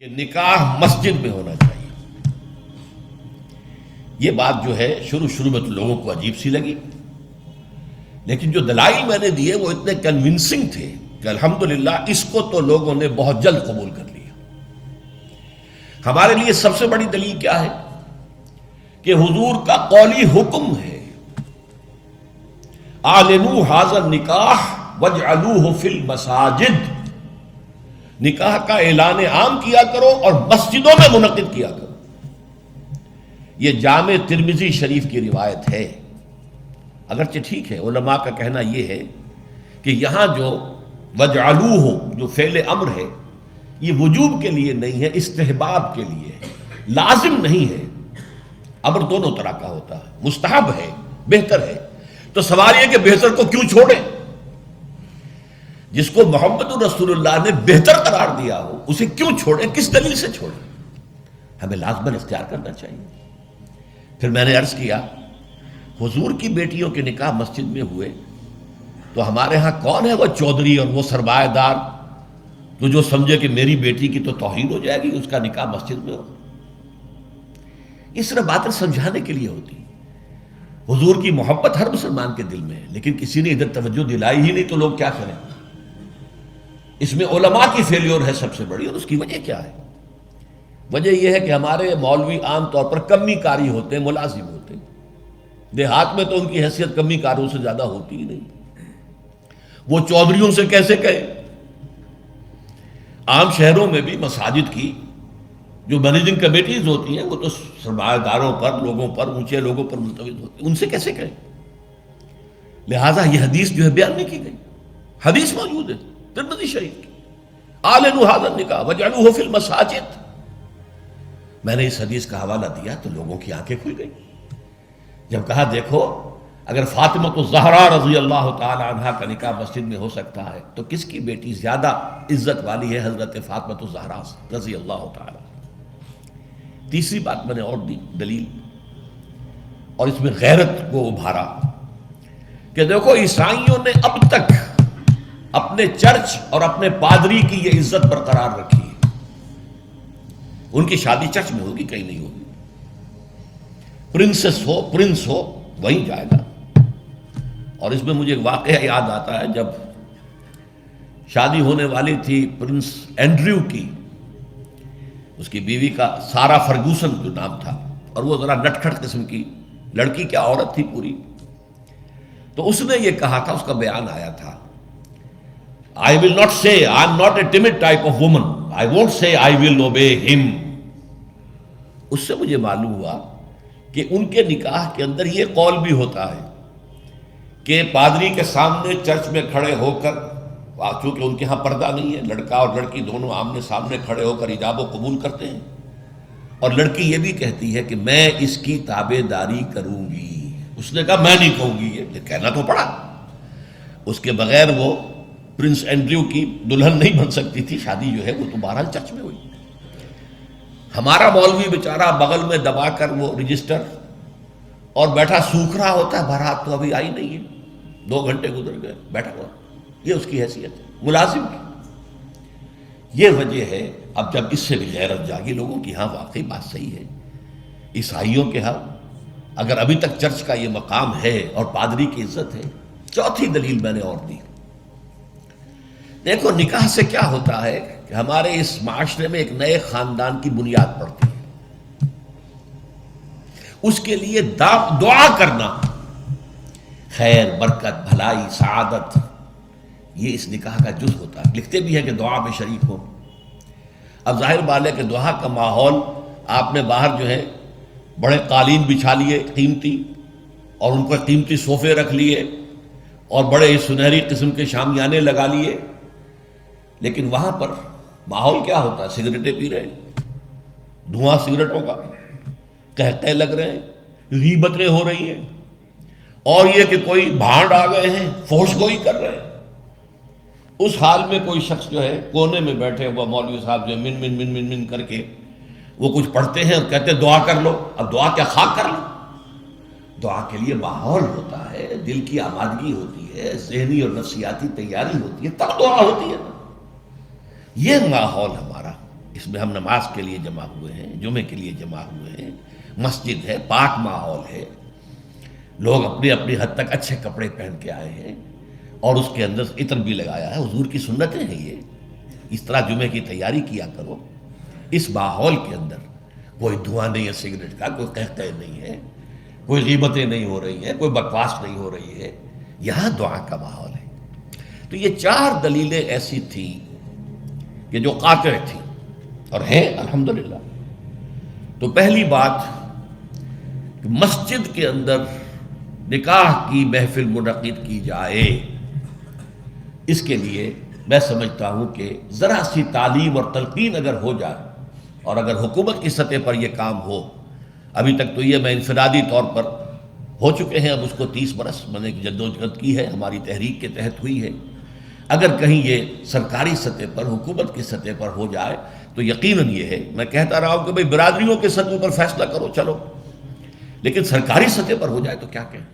کہ نکاح مسجد میں ہونا چاہیے۔ یہ بات جو ہے شروع میں تو لوگوں کو عجیب سی لگی، لیکن جو دلائل میں نے دیے وہ اتنے کنونسنگ تھے کہ الحمدللہ اس کو تو لوگوں نے بہت جلد قبول کر لیا۔ ہمارے لیے سب سے بڑی دلیل کیا ہے کہ حضور کا قولی حکم ہے، اعلنوا ھذا النکاح واجعلوہ فی المساجد، نکاح کا اعلان عام کیا کرو اور مسجدوں میں منعقد کیا کرو۔ یہ جامع ترمذی شریف کی روایت ہے، اگرچہ ٹھیک ہے علماء کا کہنا یہ ہے کہ یہاں جو وجعلوہ جو فعل امر ہے یہ وجوب کے لیے نہیں ہے، استحباب کے لیے ہے، لازم نہیں ہے۔ امر دونوں طرح کا ہوتا ہے، مستحب ہے، بہتر ہے۔ تو سوال یہ کہ بہتر کو کیوں چھوڑیں؟ جس کو محمد رسول اللہ نے بہتر قرار دیا ہو اسے کیوں چھوڑیں؟ کس دلیل سے چھوڑیں؟ ہمیں لازماً اختیار کرنا چاہیے۔ پھر میں نے عرض کیا حضور کی بیٹیوں کے نکاح مسجد میں ہوئے تو ہمارے ہاں کون ہے وہ چودھری اور وہ سرمایہ دار تو جو سمجھے کہ میری بیٹی کی تو توہین ہو جائے گی اس کا نکاح مسجد میں ہو؟ اس طرح باتیں سمجھانے کے لیے ہوتی۔ حضور کی محبت ہر مسلمان کے دل میں ہے، لیکن کسی نے ادھر توجہ دلائی ہی نہیں تو لوگ کیا کریں؟ اس میں علماء کی فیلیور ہے سب سے بڑی، اور اس کی وجہ کیا ہے؟ وجہ یہ ہے کہ ہمارے مولوی عام طور پر کمی کاری ہوتے ہیں، ملازم ہوتے ہیں۔ دیہات میں تو ان کی حیثیت کمی کاروں سے زیادہ ہوتی ہی نہیں، وہ چودھریوں سے کیسے کہے؟ عام شہروں میں بھی مساجد کی جو مینیجنگ کمیٹیز ہوتی ہیں وہ تو سرمایہ داروں پر، لوگوں پر، اونچے لوگوں پر ملتوی ہوتی ہیں، ان سے کیسے کہیں؟ لہٰذا یہ حدیث جو ہے بیان نہیں کی گئی، حدیث موجود ہے ترمذی شریف کی، اعلنوا ھذا النکاح واجعلوہ فی المساجد۔ میں نے اس حدیث کا حوالہ دیا تو لوگوں کی آنکھیں کھل گئی۔ جب کہا دیکھو اگر فاطمہ الزہرا رضی اللہ تعالی عنہا کا نکاح مسجد میں ہو سکتا ہے تو کس کی بیٹی زیادہ عزت والی ہے حضرت فاطمہ الزہرا رضی اللہ تعالی۔ تیسری بات میں نے اور دی دلیل، اور اس میں غیرت کو ابھارا کہ دیکھو عیسائیوں نے اب تک اپنے چرچ اور اپنے پادری کی یہ عزت برقرار رکھی ہے۔ ان کی شادی چرچ میں ہوگی، کہیں نہیں ہوگی۔ پرنسس ہو، پرنس ہو، وہیں جائے گا۔ اور اس میں مجھے ایک واقعہ یاد آتا ہے، جب شادی ہونے والی تھی پرنس اینڈریو کی، اس کی بیوی کا سارا فرگوسن جو نام تھا، اور وہ ذرا نٹکھٹ قسم کی لڑکی، کیا عورت تھی پوری، تو اس نے یہ کہا تھا، اس کا بیان آیا تھا، I will not say, I am not a timid type of woman. I won't say I will obey him. اس سے مجھے معلوم ہوا کہ ان کے نکاح کے اندر یہ قول بھی ہوتا ہے کہ پادری کے سامنے چرچ میں کھڑے ہو کر، چونکہ ان کے ہاں پردہ نہیں ہے، لڑکا اور لڑکی دونوں آمنے سامنے کھڑے ہو کر ایجاب و قبول کرتے ہیں، اور لڑکی یہ بھی کہتی ہے کہ میں اس کی تابع داری کروں گی۔ اس نے کہا میں نہیں کہوں گی، یہ کہنا تو پڑا۔ اس کے بغیر وہ پرنس اینڈریو کی دلہن نہیں بن سکتی تھی، شادی جو ہے وہ تو بہرحال چرچ میں ہوئی۔ ہمارا مولوی بیچارہ بغل میں دبا کر وہ رجسٹر اور بیٹھا سوکھ رہا ہوتا ہے، بھرات تو ابھی آئی نہیں ہے، 2 گھنٹے گزر گئے، بیٹھا ہوا۔ یہ اس کی حیثیت ہے ملازم کی۔ یہ وجہ ہے اب جب اس سے بھی غیرت جاگی لوگوں کی، ہاں واقعی بات صحیح ہے، عیسائیوں کے ہاں اگر ابھی تک چرچ کا یہ مقام ہے اور پادری کی عزت ہے۔ چوتھی دلیل میں نے اور دی، دیکھو نکاح سے کیا ہوتا ہے کہ ہمارے اس معاشرے میں ایک نئے خاندان کی بنیاد پڑتی ہے، اس کے لیے دعا کرنا، خیر، برکت، بھلائی، سعادت، یہ اس نکاح کا جز ہوتا ہے۔ لکھتے بھی ہیں کہ دعا میں شریک ہو۔ اب ظاہر بات ہے کہ دعا کا ماحول آپ نے باہر جو ہے بڑے قالین بچھا لیے قیمتی، اور ان پر قیمتی صوفے رکھ لیے، اور بڑے سنہری قسم کے شامیانے لگا لیے، لیکن وہاں پر ماحول کیا ہوتا ہے؟ سگریٹیں پی رہے ہیں، دھواں سگریٹوں کا، قہقہے لگ رہے ہیں، غیبتیں ہو رہی ہیں، اور یہ کہ کوئی بھانڈ آ گئے ہیں، فحش گوئی کر رہے ہیں۔ اس حال میں کوئی شخص جو ہے کونے میں بیٹھے ہوا مولوی صاحب جو من من من من من کر کے وہ کچھ پڑھتے ہیں اور کہتے ہیں دعا کر لو۔ اب دعا کیا خاک کر لو؟ دعا کے لیے ماحول ہوتا ہے، دل کی آمادگی ہوتی ہے، ذہنی اور نفسیاتی تیاری ہوتی ہے، تب دعا ہوتی ہے۔ یہ ماحول ہمارا اس میں ہم نماز کے لیے جمع ہوئے ہیں، جمعے کے لیے جمع ہوئے ہیں، مسجد ہے، پاک ماحول ہے، لوگ اپنی اپنی حد تک اچھے کپڑے پہن کے آئے ہیں، اور اس کے اندر عطر بھی لگایا ہے، حضور کی سنتیں ہیں یہ، اس طرح جمعے کی تیاری کیا کرو۔ اس ماحول کے اندر کوئی دھواں نہیں ہے سگریٹ کا، کوئی قہقہ نہیں ہے، کوئی غیبتیں نہیں ہو رہی ہیں، کوئی بکواس نہیں ہو رہی ہے، یہاں دعا کا ماحول ہے۔ تو یہ 4 دلیلیں ایسی تھیں کہ جو قاطع تھیں اور ہیں الحمدللہ۔ تو پہلی بات کہ مسجد کے اندر نکاح کی محفل منعقد کی جائے، اس کے لیے میں سمجھتا ہوں کہ ذرا سی تعلیم اور تلقین اگر ہو جائے، اور اگر حکومت کی سطح پر یہ کام ہو، ابھی تک تو یہ میں انفرادی طور پر ہو چکے ہیں، اب اس کو 30 برس میں نے جدوجہد کی ہے، ہماری تحریک کے تحت ہوئی ہے، اگر کہیں یہ سرکاری سطح پر، حکومت کی سطح پر ہو جائے تو یقیناً یہ ہے، میں کہتا رہا ہوں کہ بھئی برادریوں کے سطح پر فیصلہ کرو چلو، لیکن سرکاری سطح پر ہو جائے تو کیا کہیں۔